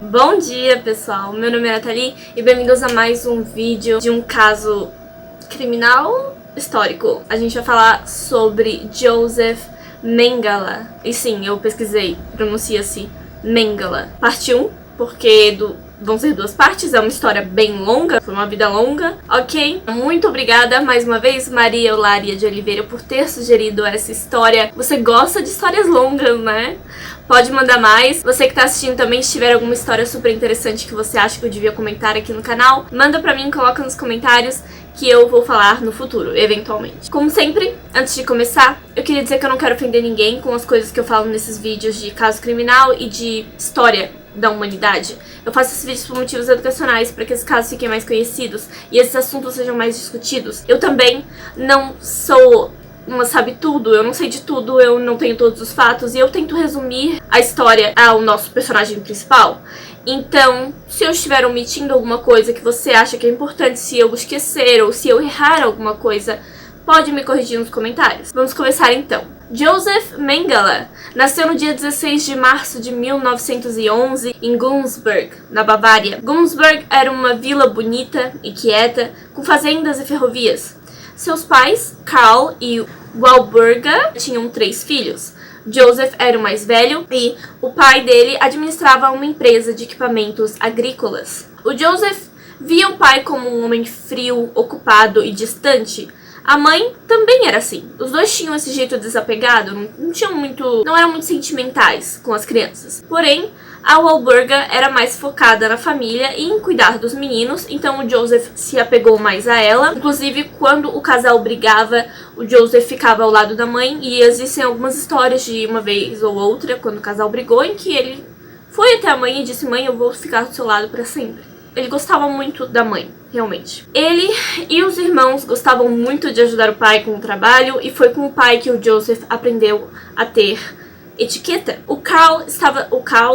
Bom dia, pessoal! Meu nome é Nathalie e bem-vindos a mais um vídeo de um caso criminal histórico. A gente vai falar sobre Joseph Mengele. E sim, eu pesquisei, pronuncia-se Mengele. Parte 1, porque vão ser duas partes, é uma história bem longa, foi uma vida longa, ok? Muito obrigada mais uma vez, Maria Eulária de Oliveira, por ter sugerido essa história. Você gosta de histórias longas, né? Pode mandar mais. Você que tá assistindo também, se tiver alguma história super interessante que você acha que eu devia comentar aqui no canal, manda pra mim, coloca nos comentários que eu vou falar no futuro, eventualmente. Como sempre, antes de começar, eu queria dizer que eu não quero ofender ninguém com as coisas que eu falo nesses vídeos de caso criminal e de história da humanidade. Eu faço esses vídeos por motivos educacionais, para que esses casos fiquem mais conhecidos e esses assuntos sejam mais discutidos. Eu também não sou uma sabe-tudo, eu não sei de tudo, eu não tenho todos os fatos, e eu tento resumir a história ao nosso personagem principal. Então, se eu estiver omitindo alguma coisa que você acha que é importante, se eu esquecer ou se eu errar alguma coisa, pode me corrigir nos comentários. Vamos começar então. Joseph Mengele nasceu no dia 16 de março de 1911 em Günzburg, na Bavária. Günzburg era uma vila bonita e quieta, com fazendas e ferrovias. Seus pais, Karl e Walburga, tinham 3 filhos. Joseph era o mais velho e o pai dele administrava uma empresa de equipamentos agrícolas. O Joseph via o pai como um homem frio, ocupado e distante. A mãe também era assim. Os dois tinham esse jeito desapegado, não eram muito sentimentais com as crianças. Porém, a Walburga era mais focada na família e em cuidar dos meninos, então o Joseph se apegou mais a ela. Inclusive, quando o casal brigava, o Joseph ficava ao lado da mãe, e existem algumas histórias de uma vez ou outra, quando o casal brigou, em que ele foi até a mãe e disse: "Mãe, eu vou ficar do seu lado para sempre." Ele gostava muito da mãe, realmente. Ele e os irmãos gostavam muito de ajudar o pai com o trabalho, e foi com o pai que o Joseph aprendeu a ter etiqueta. O Karl,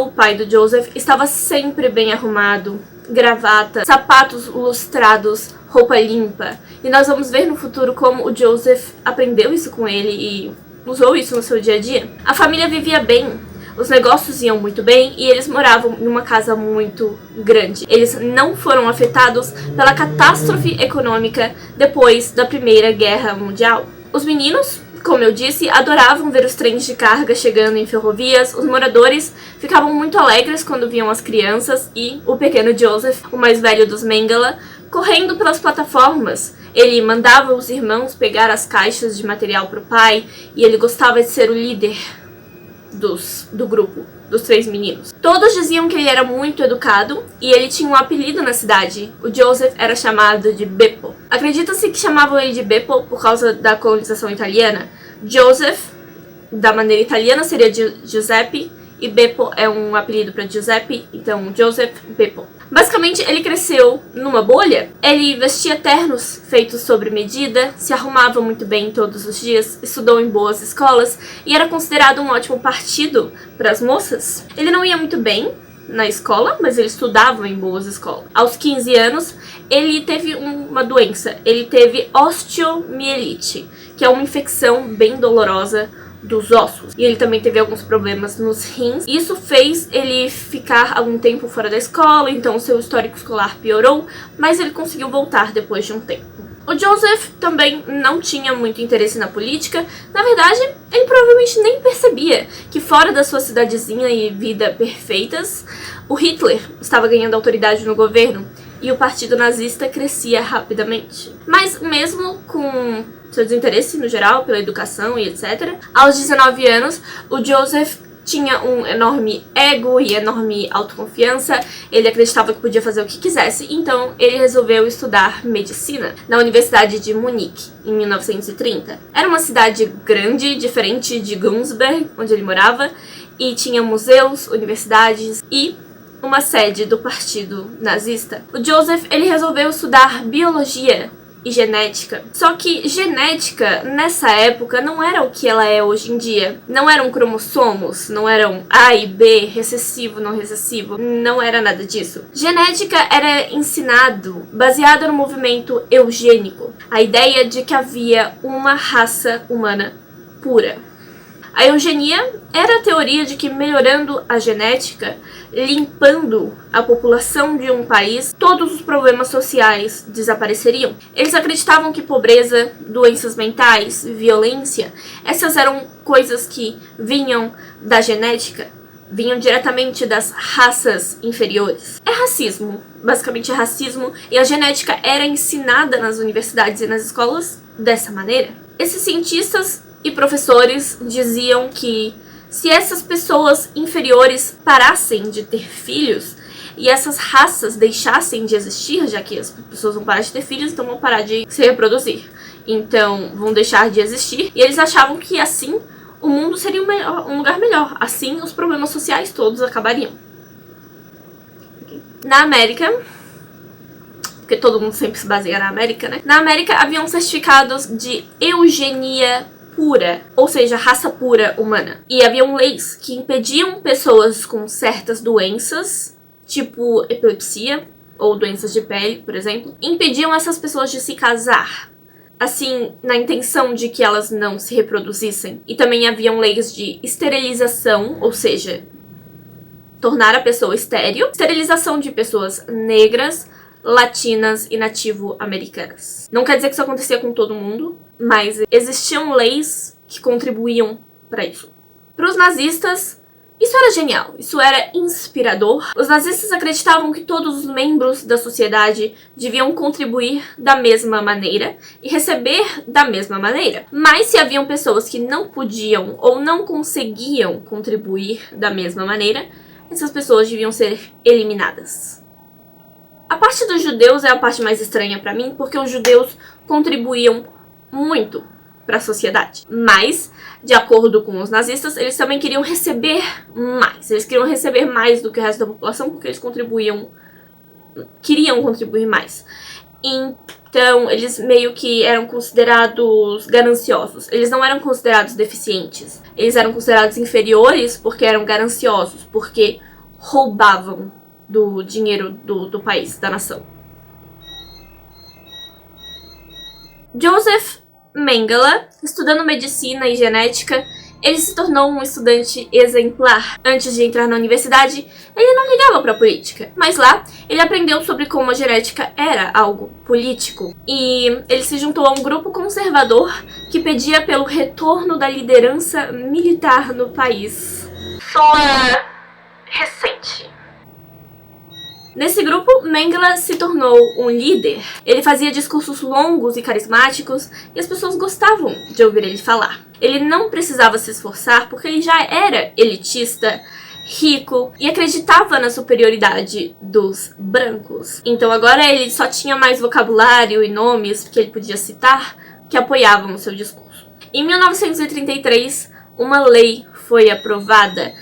o pai do Joseph, estava sempre bem arrumado, gravata, sapatos lustrados, roupa limpa. E nós vamos ver no futuro como o Joseph aprendeu isso com ele e usou isso no seu dia a dia. A família vivia bem. Os negócios iam muito bem e eles moravam em uma casa muito grande. Eles não foram afetados pela catástrofe econômica depois da Primeira Guerra Mundial. Os meninos, como eu disse, adoravam ver os trens de carga chegando em ferrovias. Os moradores ficavam muito alegres quando viam as crianças e o pequeno Joseph, o mais velho dos Mengele, correndo pelas plataformas. Ele mandava os irmãos pegar as caixas de material para o pai e ele gostava de ser o líder do grupo, dos 3 meninos. Todos diziam que ele era muito educado e ele tinha um apelido na cidade. O Joseph era chamado de Beppo. Acredita-se que chamavam ele de Beppo por causa da colonização italiana. Joseph, da maneira italiana, seria Giuseppe, e Beppo é um apelido para Giuseppe, então Joseph Beppo. Basicamente, ele cresceu numa bolha. Ele vestia ternos feitos sob medida, se arrumava muito bem todos os dias, estudou em boas escolas e era considerado um ótimo partido para as moças. Ele não ia muito bem na escola, mas ele estudava em boas escolas. Aos 15 anos, ele teve uma doença. Ele teve osteomielite, que é uma infecção bem dolorosa dos ossos. E ele também teve alguns problemas nos rins. Isso fez ele ficar algum tempo fora da escola, então seu histórico escolar piorou, mas ele conseguiu voltar depois de um tempo. O Joseph também não tinha muito interesse na política. Na verdade, ele provavelmente nem percebia que fora da sua cidadezinha e vida perfeitas, o Hitler estava ganhando autoridade no governo e o partido nazista crescia rapidamente. Mas mesmo com seu desinteresse no geral pela educação e etc., aos 19 anos, o Joseph tinha um enorme ego e enorme autoconfiança. Ele acreditava que podia fazer o que quisesse, então ele resolveu estudar medicina na Universidade de Munique, em 1930. Era uma cidade grande, diferente de Günzburg, onde ele morava, e tinha museus, universidades e uma sede do partido nazista. O Joseph, ele resolveu estudar biologia e genética. Só que genética, nessa época, não era o que ela é hoje em dia. Não eram cromossomos, não eram A e B, recessivo, não recessivo. Não era nada disso. Genética era ensinado baseado no movimento eugênico. A ideia de que havia uma raça humana pura. A eugenia era a teoria de que melhorando a genética, limpando a população de um país, todos os problemas sociais desapareceriam. Eles acreditavam que pobreza, doenças mentais, violência, essas eram coisas que vinham da genética, vinham diretamente das raças inferiores. É racismo, basicamente é racismo, e a genética era ensinada nas universidades e nas escolas dessa maneira. Esses cientistas e professores diziam que se essas pessoas inferiores parassem de ter filhos e essas raças deixassem de existir, já que as pessoas vão parar de ter filhos, então vão parar de se reproduzir. Então vão deixar de existir, e eles achavam que assim o mundo seria um lugar melhor. Assim os problemas sociais todos acabariam. Na América, porque todo mundo sempre se baseia na América, né? Na América haviam certificados de eugenia pura, ou seja, raça pura humana. E haviam leis que impediam pessoas com certas doenças, tipo epilepsia ou doenças de pele, por exemplo, impediam essas pessoas de se casar, assim, na intenção de que elas não se reproduzissem. E também haviam leis de esterilização, ou seja, tornar a pessoa estéril, esterilização de pessoas negras, latinas e nativo-americanas. Não quer dizer que isso acontecia com todo mundo, mas existiam leis que contribuíam para isso. Para os nazistas, isso era genial, isso era inspirador. Os nazistas acreditavam que todos os membros da sociedade deviam contribuir da mesma maneira e receber da mesma maneira. Mas se haviam pessoas que não podiam ou não conseguiam contribuir da mesma maneira, essas pessoas deviam ser eliminadas. A parte dos judeus é a parte mais estranha para mim, porque os judeus contribuíam muito para a sociedade. Mas, de acordo com os nazistas, eles também queriam receber mais. Eles queriam receber mais do que o resto da população, porque eles queriam contribuir mais. Então, eles meio que eram considerados gananciosos. Eles não eram considerados deficientes. Eles eram considerados inferiores porque eram gananciosos, porque roubavam do dinheiro do país, da nação. Joseph Mengele, estudando medicina e genética, ele se tornou um estudante exemplar. Antes de entrar na universidade, ele não ligava para a política, mas lá ele aprendeu sobre como a genética era algo político. E ele se juntou a um grupo conservador que pedia pelo retorno da liderança militar no país. Soa recente. Nesse grupo, Mengele se tornou um líder. Ele fazia discursos longos e carismáticos e as pessoas gostavam de ouvir ele falar. Ele não precisava se esforçar porque ele já era elitista, rico e acreditava na superioridade dos brancos. Então agora ele só tinha mais vocabulário e nomes que ele podia citar que apoiavam o seu discurso. Em 1933, uma lei foi aprovada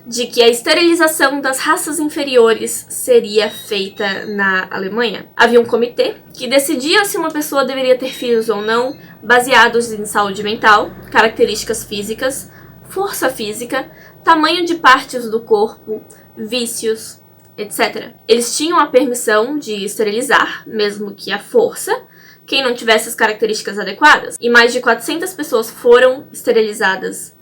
de que a esterilização das raças inferiores seria feita na Alemanha. Havia um comitê que decidia se uma pessoa deveria ter filhos ou não, baseados em saúde mental, características físicas, força física, tamanho de partes do corpo, vícios, etc. Eles tinham a permissão de esterilizar, mesmo que à força, quem não tivesse as características adequadas. E mais de 400 pessoas foram esterilizadas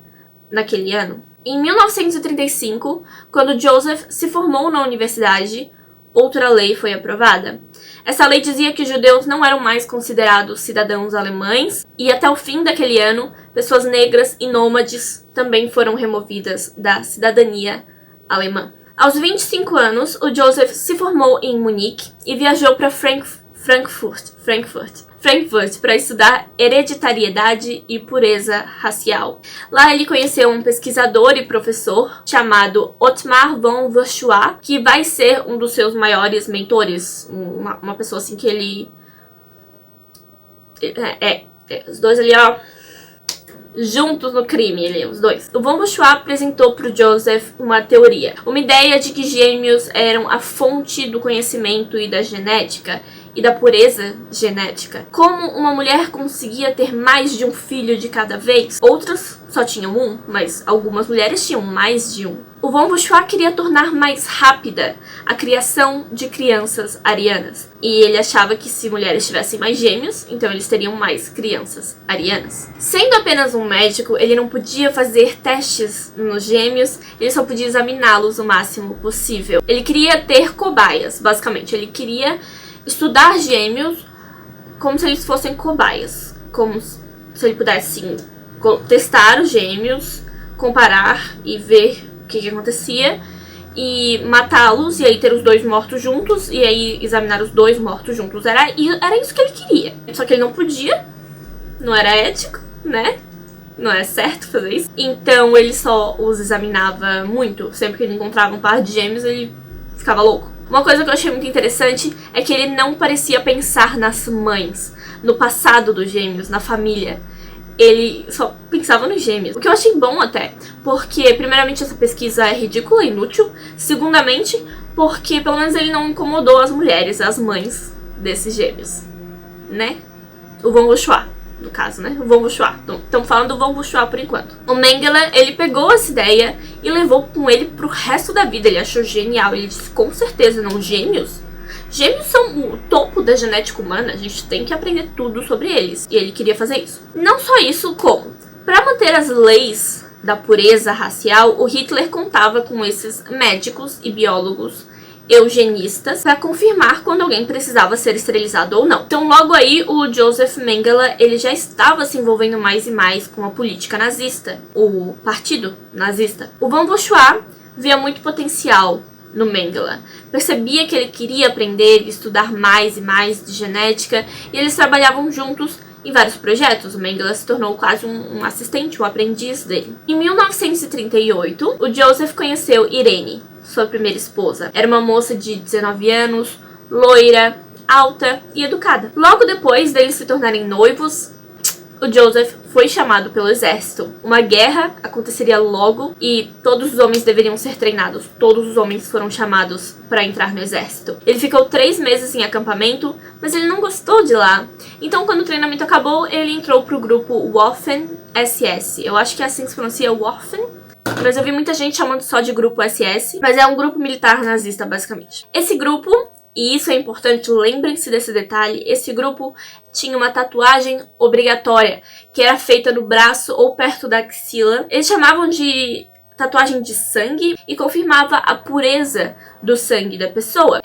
naquele ano. Em 1935, quando Joseph se formou na universidade, outra lei foi aprovada. Essa lei dizia que os judeus não eram mais considerados cidadãos alemães e até o fim daquele ano, pessoas negras e nômades também foram removidas da cidadania alemã. Aos 25 anos, o Joseph se formou em Munique e viajou para Frankfurt para estudar hereditariedade e pureza racial. Lá ele conheceu um pesquisador e professor chamado Otmar von Verschuer, que vai ser um dos seus maiores mentores, uma pessoa assim que ele... os dois ali, ó, juntos no crime, os dois. O von Verschuer apresentou para o Joseph uma teoria, uma ideia de que gêmeos eram a fonte do conhecimento e da genética, e da pureza genética. Como uma mulher conseguia ter mais de um filho de cada vez, outras só tinham um, mas algumas mulheres tinham mais de um. O Von Vushua queria tornar mais rápida a criação de crianças arianas. E ele achava que se mulheres tivessem mais gêmeos, então eles teriam mais crianças arianas. Sendo apenas um médico, ele não podia fazer testes nos gêmeos, ele só podia examiná-los o máximo possível. Ele queria ter cobaias, basicamente. Ele queria estudar gêmeos como se eles fossem cobaias. Como se ele pudesse, sim, testar os gêmeos, comparar e ver o que acontecia e matá-los, e aí ter os dois mortos juntos, e aí examinar os dois mortos juntos. Era isso que ele queria. Só que ele não podia, não era ético, né? Não é certo fazer isso. Então ele só os examinava muito. Sempre que ele encontrava um par de gêmeos, ele ficava louco. Uma coisa que eu achei muito interessante é que ele não parecia pensar nas mães, no passado dos gêmeos, na família. Ele só pensava nos gêmeos. O que eu achei bom até, porque primeiramente essa pesquisa é ridícula e inútil. Segundamente, porque pelo menos ele não incomodou as mulheres, as mães desses gêmeos, né? O Von Vushua, no caso, né? O Von Vushua. Estamos falando do Von Vushua por enquanto. O Mengele, ele pegou essa ideia e levou com ele pro resto da vida. Ele achou genial. Ele disse, com certeza, não, gêmeos? Gêmeos são o topo da genética humana, a gente tem que aprender tudo sobre eles. E ele queria fazer isso. Não só isso, como para manter as leis da pureza racial, o Hitler contava com esses médicos e biólogos eugenistas para confirmar quando alguém precisava ser esterilizado ou não. Então logo aí o Joseph Mengele, ele já estava se envolvendo mais e mais com a política nazista, o partido nazista. O Von Vushua via muito potencial no Mengele. Percebia que ele queria aprender e estudar mais e mais de genética, e eles trabalhavam juntos em vários projetos. O Mengele se tornou quase um assistente, um aprendiz dele. Em 1938, o Joseph conheceu Irene, sua primeira esposa. Era uma moça de 19 anos, loira, alta e educada. Logo depois deles se tornarem noivos, o Joseph foi chamado pelo exército. Uma guerra aconteceria logo e todos os homens deveriam ser treinados. Todos os homens foram chamados para entrar no exército. Ele ficou 3 meses em acampamento, mas ele não gostou de lá. Então, quando o treinamento acabou, ele entrou pro grupo Waffen-SS. Eu acho que é assim que se pronuncia, Waffen. Mas eu vi muita gente chamando só de grupo SS, mas é um grupo militar nazista, basicamente. Esse grupo, e isso é importante, lembrem-se desse detalhe, esse grupo tinha uma tatuagem obrigatória, que era feita no braço ou perto da axila. Eles chamavam de tatuagem de sangue e confirmava a pureza do sangue da pessoa.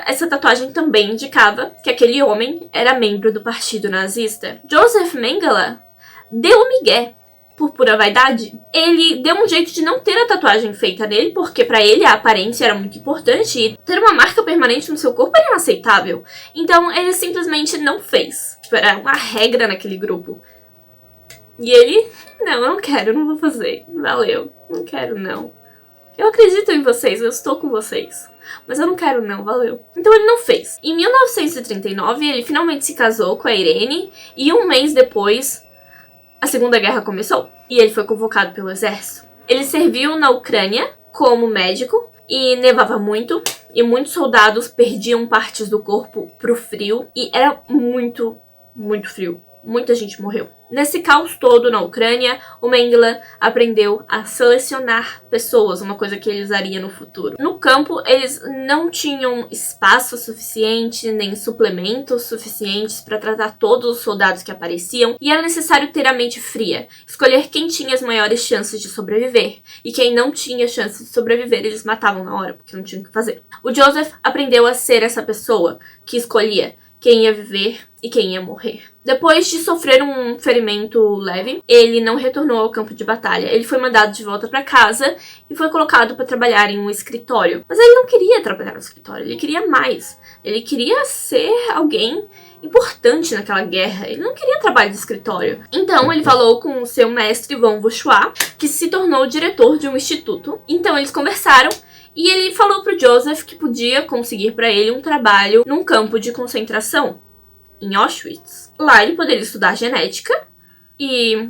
Essa tatuagem também indicava que aquele homem era membro do partido nazista. Joseph Mengele deu um migué. Por pura vaidade, ele deu um jeito de não ter a tatuagem feita nele, porque pra ele a aparência era muito importante e ter uma marca permanente no seu corpo era inaceitável. Então ele simplesmente não fez. Tipo, era uma regra naquele grupo. E ele, não, eu não quero, eu não vou fazer. Valeu, não quero não. Eu acredito em vocês, eu estou com vocês. Mas eu não quero não, valeu. Então ele não fez. Em 1939 ele finalmente se casou com a Irene e um mês depois a Segunda Guerra começou e ele foi convocado pelo exército. Ele serviu na Ucrânia como médico e nevava muito e muitos soldados perdiam partes do corpo pro frio e era muito, muito frio. Muita gente morreu. Nesse caos todo na Ucrânia, o Mengele aprendeu a selecionar pessoas, uma coisa que ele usaria no futuro. No campo, eles não tinham espaço suficiente, nem suplementos suficientes para tratar todos os soldados que apareciam, e era necessário ter a mente fria, escolher quem tinha as maiores chances de sobreviver, e quem não tinha chances de sobreviver, eles matavam na hora, porque não tinham o que fazer. O Joseph aprendeu a ser essa pessoa que escolhia quem ia viver e quem ia morrer. Depois de sofrer um ferimento leve, ele não retornou ao campo de batalha. Ele foi mandado de volta para casa e foi colocado para trabalhar em um escritório. Mas ele não queria trabalhar no escritório, ele queria mais. Ele queria ser alguém importante naquela guerra. Ele não queria trabalho de escritório. Então ele falou com o seu mestre Von Vushua, que se tornou o diretor de um instituto. Então eles conversaram e ele falou pro Joseph que podia conseguir para ele um trabalho num campo de concentração em Auschwitz. Lá ele poderia estudar genética e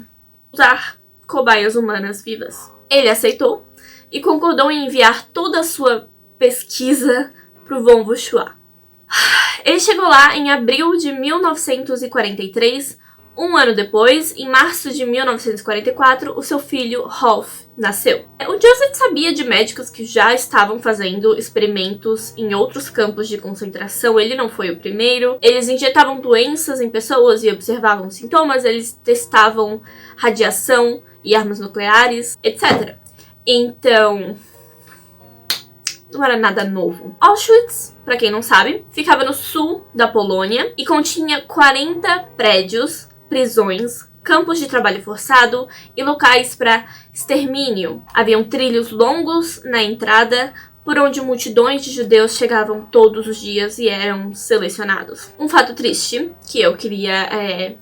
usar cobaias humanas vivas. Ele aceitou e concordou em enviar toda a sua pesquisa pro Von Vushua. Ele chegou lá em abril de 1943. Um ano depois, em março de 1944, o seu filho Rolf nasceu. O Joseph sabia de médicos que já estavam fazendo experimentos em outros campos de concentração. Ele não foi o primeiro. Eles injetavam doenças em pessoas e observavam sintomas. Eles testavam radiação e armas nucleares, etc. Então, não era nada novo. Auschwitz, pra quem não sabe, ficava no sul da Polônia e continha 40 prédios, prisões, campos de trabalho forçado e locais para extermínio. Haviam trilhos longos na entrada, por onde multidões de judeus chegavam todos os dias e eram selecionados. Um fato triste que eu queria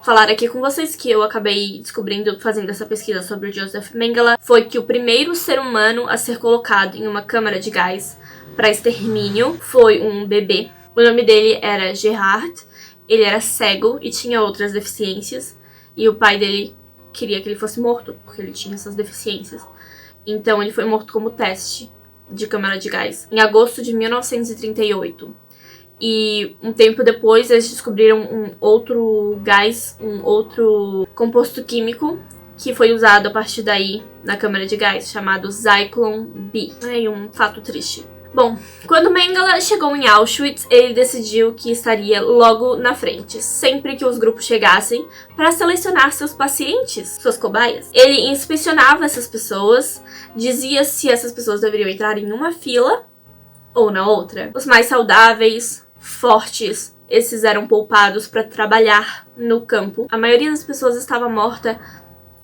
falar aqui com vocês, que eu acabei descobrindo fazendo essa pesquisa sobre o Joseph Mengele, foi que o primeiro ser humano a ser colocado em uma câmara de gás para extermínio foi um bebê. O nome dele era Gerhard. Ele era cego e tinha outras deficiências, e o pai dele queria que ele fosse morto, porque ele tinha essas deficiências. Então ele foi morto como teste de câmara de gás, em agosto de 1938. E um tempo depois eles descobriram um outro gás, um outro composto químico, que foi usado a partir daí na câmara de gás, chamado Zyklon B. É um fato triste. Bom, quando Mengele chegou em Auschwitz, ele decidiu que estaria logo na frente, sempre que os grupos chegassem, para selecionar seus pacientes, suas cobaias. Ele inspecionava essas pessoas, dizia se essas pessoas deveriam entrar em uma fila ou na outra. Os mais saudáveis, fortes, esses eram poupados para trabalhar no campo. A maioria das pessoas estava morta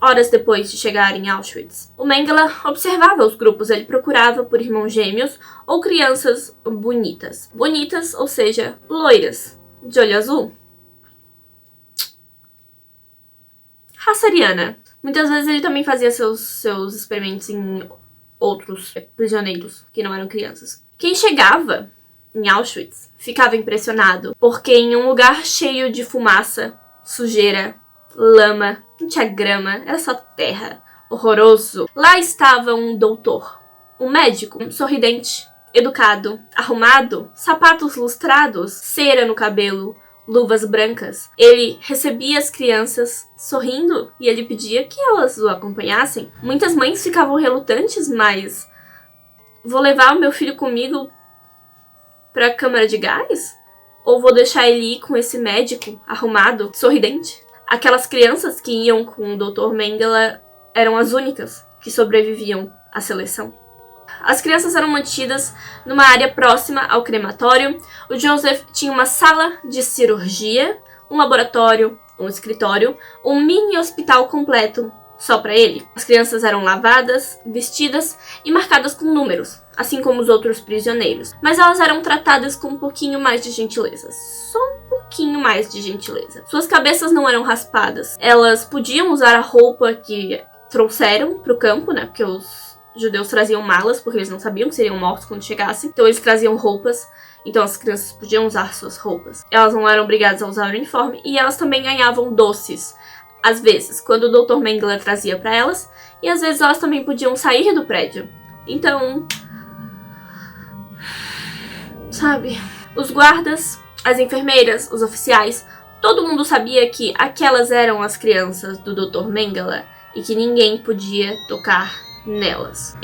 horas depois de chegar em Auschwitz. O Mengele observava os grupos, ele procurava por irmãos gêmeos ou crianças bonitas. Bonitas, ou seja, loiras, de olho azul. Raça ariana. Muitas vezes ele também fazia seus experimentos em outros prisioneiros que não eram crianças. Quem chegava em Auschwitz ficava impressionado, porque em um lugar cheio de fumaça, sujeira, lama, não tinha grama, era só terra. Horroroso. Lá estava um doutor, um médico, sorridente, educado, arrumado, sapatos lustrados, cera no cabelo, luvas brancas. Ele recebia as crianças sorrindo e ele pedia que elas o acompanhassem. Muitas mães ficavam relutantes, mas vou levar o meu filho comigo para a câmara de gás? Ou vou deixar ele ir com esse médico arrumado, sorridente? Aquelas crianças que iam com o Dr. Mengele eram as únicas que sobreviviam à seleção. As crianças eram mantidas numa área próxima ao crematório. O Joseph tinha uma sala de cirurgia, um laboratório, um escritório, um mini hospital completo só para ele. As crianças eram lavadas, vestidas e marcadas com números, assim como os outros prisioneiros. Mas elas eram tratadas com um pouquinho mais de gentileza. Só um pouquinho mais de gentileza. Suas cabeças não eram raspadas. Elas podiam usar a roupa que trouxeram pro campo, né? Porque os judeus traziam malas, porque eles não sabiam que seriam mortos quando chegassem. Então eles traziam roupas. Então as crianças podiam usar suas roupas. Elas não eram obrigadas a usar o uniforme. E elas também ganhavam doces. Às vezes, quando o Dr. Mengele trazia pra elas. E às vezes elas também podiam sair do prédio. Então, sabe? Os guardas, as enfermeiras, os oficiais, todo mundo sabia que aquelas eram as crianças do Dr. Mengele e que ninguém podia tocar nelas.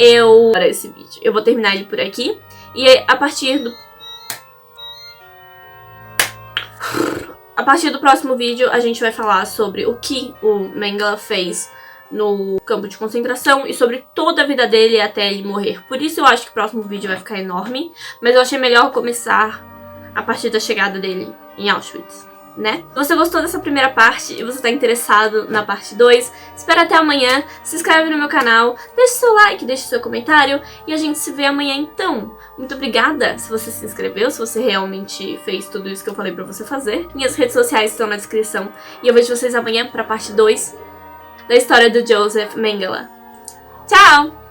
Para esse vídeo. Eu vou terminar ele por aqui. E a partir do próximo vídeo, a gente vai falar sobre o que o Mengele fez no campo de concentração e sobre toda a vida dele até ele morrer. Por isso eu acho que o próximo vídeo vai ficar enorme, mas eu achei melhor começar a partir da chegada dele em Auschwitz, né? Se você gostou dessa primeira parte e você tá interessado na parte 2, espera até amanhã, se inscreve no meu canal, deixe seu like, deixe seu comentário e a gente se vê amanhã então. Muito obrigada se você se inscreveu, se você realmente fez tudo isso que eu falei pra você fazer. Minhas redes sociais estão na descrição e eu vejo vocês amanhã pra parte 2 da história do Joseph Mengele. Tchau!